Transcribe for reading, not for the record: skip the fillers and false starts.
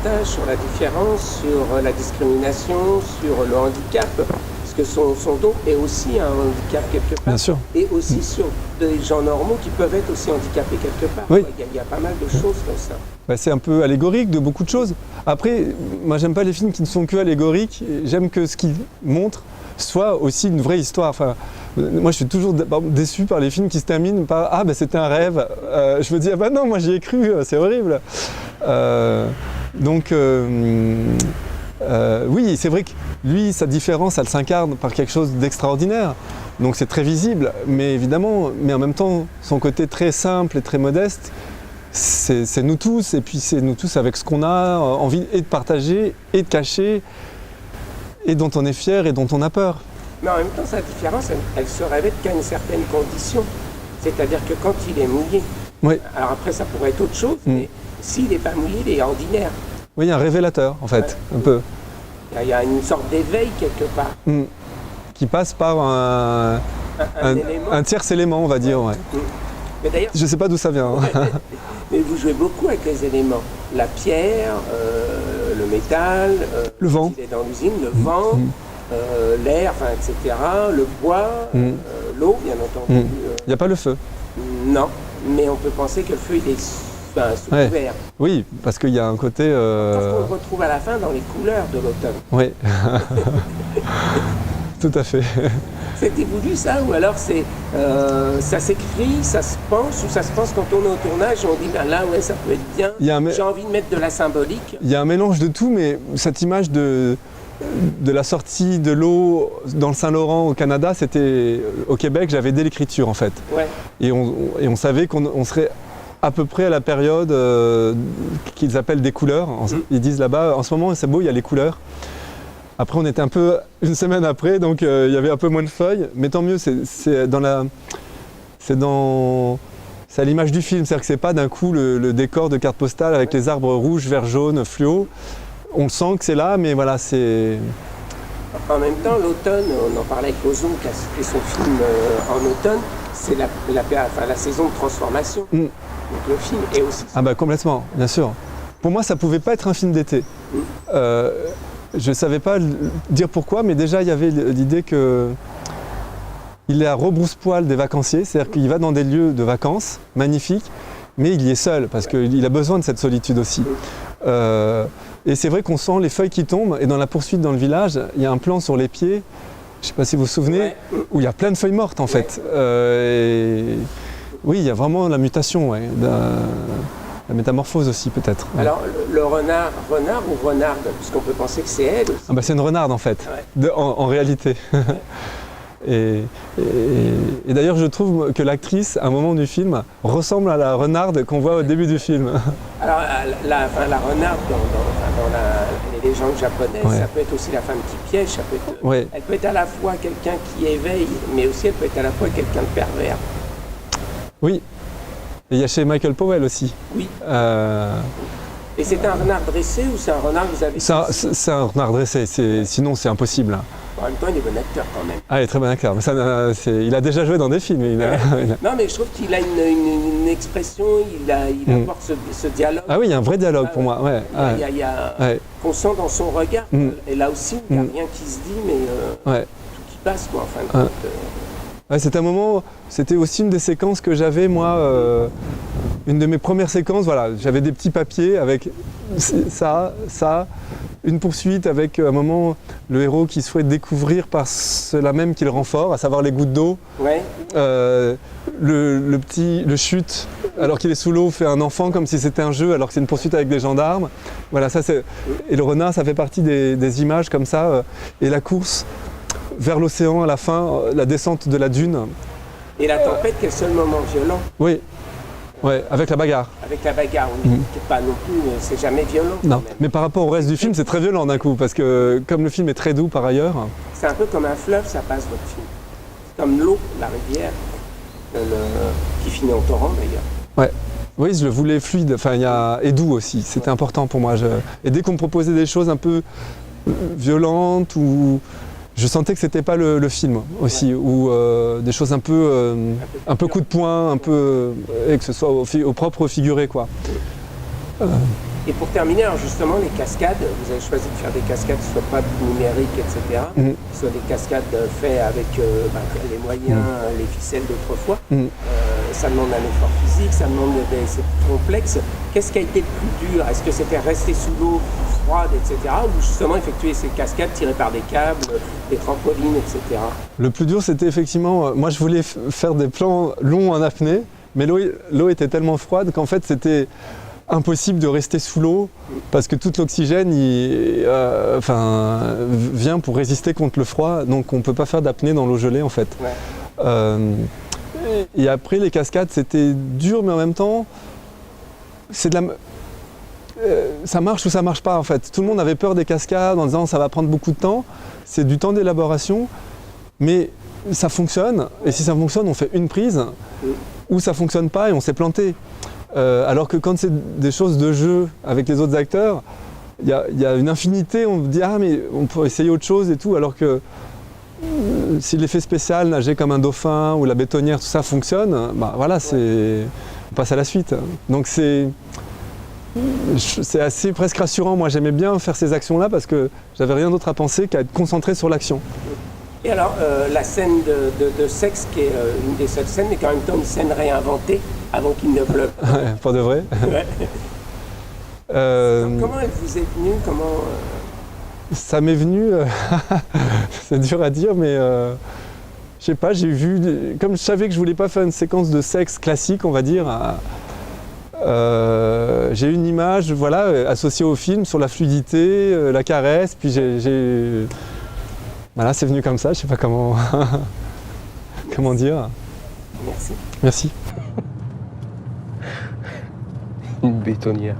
partage sur la différence, sur la discrimination, sur le handicap, parce que son don est aussi un handicap quelque part. Bien sûr. Et aussi sur des gens normaux qui peuvent être aussi handicapés quelque part. Oui. Il y a pas mal de choses comme ça. Bah, c'est un peu allégorique de beaucoup de choses. Après, moi j'aime pas les films qui ne sont que allégoriques, j'aime que ce qu'ils montrent soit aussi une vraie histoire. Enfin, moi je suis toujours déçu par les films qui se terminent par « Ah ben c'était un rêve ». Je me dis « Ah ben non, moi j'y ai cru, c'est horrible ». Oui, c'est vrai que lui, sa différence, elle s'incarne par quelque chose d'extraordinaire. Donc c'est très visible, mais évidemment, mais en même temps, son côté très simple et très modeste, c'est nous tous, et puis c'est nous tous avec ce qu'on a envie et de partager, et de cacher, et dont on est fier et dont on a peur. Mais en même temps, sa différence, elle se révèle qu'à une certaine condition. C'est-à-dire que quand il est mouillé, Oui. alors après ça pourrait être autre chose, mais s'il n'est pas mouillé, il est ordinaire. Oui, il y a un révélateur, en fait, un peu. Il y a une sorte d'éveil quelque part. Qui passe par un tierce élément, on va dire. Ouais. Mais d'ailleurs, je ne sais pas d'où ça vient. Hein. Mais vous jouez beaucoup avec les éléments. La pierre, le métal, le vent. Il est dans l'usine, le vent, l'air, etc., le bois, l'eau, bien entendu. Il n'y a pas le feu. Non, mais on peut penser que le feu, il est sous couvert. Oui, parce qu'il y a un côté... Parce qu'on le retrouve à la fin dans les couleurs de l'automne. Oui. Tout à fait. C'était voulu ça, ou alors ça s'écrit, ça se pense, ou ça se pense quand on est au tournage et on dit ben là ouais ça peut être bien, j'ai envie de mettre de la symbolique. Il y a un mélange de tout, mais cette image de la sortie de l'eau dans le Saint-Laurent au Canada, c'était au Québec, j'avais dès l'écriture en fait. Ouais. Et on savait qu'on serait à peu près à la période qu'ils appellent des couleurs. Ils disent là-bas, en ce moment c'est beau, il y a les couleurs. Après, on était un peu une semaine après, donc il y avait un peu moins de feuilles, mais tant mieux, c'est à l'image du film, c'est-à-dire que c'est pas d'un coup le décor de carte postale avec les arbres rouges, verts, jaunes, fluo. On sent que c'est là, mais voilà, c'est... En même temps, l'automne, on en parlait avec Ozon qui a cité son film en automne, c'est la saison de transformation. Donc le film est aussi... Ah bah complètement, bien sûr. Pour moi, ça pouvait pas être un film d'été. Je ne savais pas dire pourquoi, mais déjà il y avait l'idée qu'il est à rebrousse-poil des vacanciers, c'est-à-dire qu'il va dans des lieux de vacances magnifiques, mais il y est seul, parce qu'il a besoin de cette solitude aussi. Et c'est vrai qu'on sent les feuilles qui tombent, et dans la poursuite dans le village, il y a un plan sur les pieds, je ne sais pas si vous vous souvenez, où il y a plein de feuilles mortes en fait. Oui, il y a vraiment la mutation. La métamorphose aussi peut-être. Alors le renard ou renarde, puisqu'on peut penser que c'est elle aussi. Ah bah c'est une renarde en fait, en réalité. Et d'ailleurs je trouve que l'actrice, à un moment du film, ressemble à la renarde qu'on voit au début du film. Alors la renarde dans les légendes japonaises, ça peut être aussi la femme qui piège, elle peut être à la fois quelqu'un qui éveille, mais aussi elle peut être à la fois quelqu'un de pervers. Oui. Et il y a chez Michael Powell aussi. Oui. Et c'est un renard dressé ou c'est un renard que vous avez... C'est un renard dressé, sinon c'est impossible. En même temps, il est bon acteur quand même. Ah, il est très bon acteur. Mais il a déjà joué dans des films. Non, mais je trouve qu'il a une expression, il apporte ce dialogue. Ah oui, il y a un vrai dialogue pour moi. Ouais. Qu'on sent dans son regard. Et là aussi, il n'y a rien qui se dit, mais tout qui passe, quoi, en fin de compte. C'était un moment, c'était aussi une des séquences que j'avais, moi, une de mes premières séquences, voilà, j'avais des petits papiers avec ça, une poursuite avec un moment le héros qui souhaite découvrir par cela même qu'il rend fort, à savoir les gouttes d'eau. Le chute, alors qu'il est sous l'eau, fait un enfant comme si c'était un jeu, alors que c'est une poursuite avec des gendarmes. Voilà, ça c'est... Et le renard, ça fait partie des images comme ça, et la course vers l'océan à la fin, la descente de la dune. Et la tempête, quel seul moment violent. Oui, avec la bagarre. Avec la bagarre, oui. Pas non plus, c'est jamais violent. Non, mais par rapport au reste du film, c'est très violent d'un coup, parce que comme le film est très doux par ailleurs... C'est un peu comme un fleuve, ça passe votre film. C'est comme l'eau, la rivière, qui finit en torrent d'ailleurs. Oui, je le voulais fluide, et doux aussi, c'était important pour moi. Et dès qu'on me proposait des choses un peu violentes ou... Je sentais que c'était pas le film aussi, ou des choses un peu coup de poing, et que ce soit au propre figuré quoi. Et pour terminer, alors justement, les cascades, vous avez choisi de faire des cascades qui ne soient pas numériques, etc. Qui soient des cascades faites avec les moyens, les ficelles d'autrefois. Ça demande un effort physique, c'est plus complexe. Qu'est-ce qui a été le plus dur? Est-ce que c'était rester sous l'eau froide, etc. ou justement effectuer ces cascades tirées par des câbles, des trampolines, etc. Le plus dur, c'était effectivement... moi, je voulais faire des plans longs en apnée, mais l'eau était tellement froide qu'en fait, c'était impossible de rester sous l'eau parce que tout l'oxygène vient pour résister contre le froid, donc on ne peut pas faire d'apnée dans l'eau gelée en fait. Et après les cascades c'était dur, mais en même temps ça marche ou ça marche pas en fait. Tout le monde avait peur des cascades en disant ça va prendre beaucoup de temps, c'est du temps d'élaboration, mais ça fonctionne, et si ça fonctionne on fait une prise, ou ça fonctionne pas et on s'est planté. Alors que quand c'est des choses de jeu avec les autres acteurs, il y a une infinité, on dit ah mais on pourrait essayer autre chose et tout, alors que si l'effet spécial, nager comme un dauphin ou la bétonnière, tout ça fonctionne, voilà, on passe à la suite. Donc c'est assez presque rassurant. Moi j'aimais bien faire ces actions-là parce que j'avais rien d'autre à penser qu'à être concentré sur l'action. Et alors, la scène de sexe, qui est une des seules scènes, mais qu'en même temps une scène réinventée avant qu'il ne pleuve. Ouais, pas de vrai. Comment elle vous est venue? Ça m'est venu, c'est dur à dire, mais je sais pas, j'ai vu, comme je savais que je voulais pas faire une séquence de sexe classique, on va dire, j'ai eu une image, voilà, associée au film sur la fluidité, la caresse, puis voilà, c'est venu comme ça, je sais pas comment comment dire. Merci. Merci. Une bétonnière.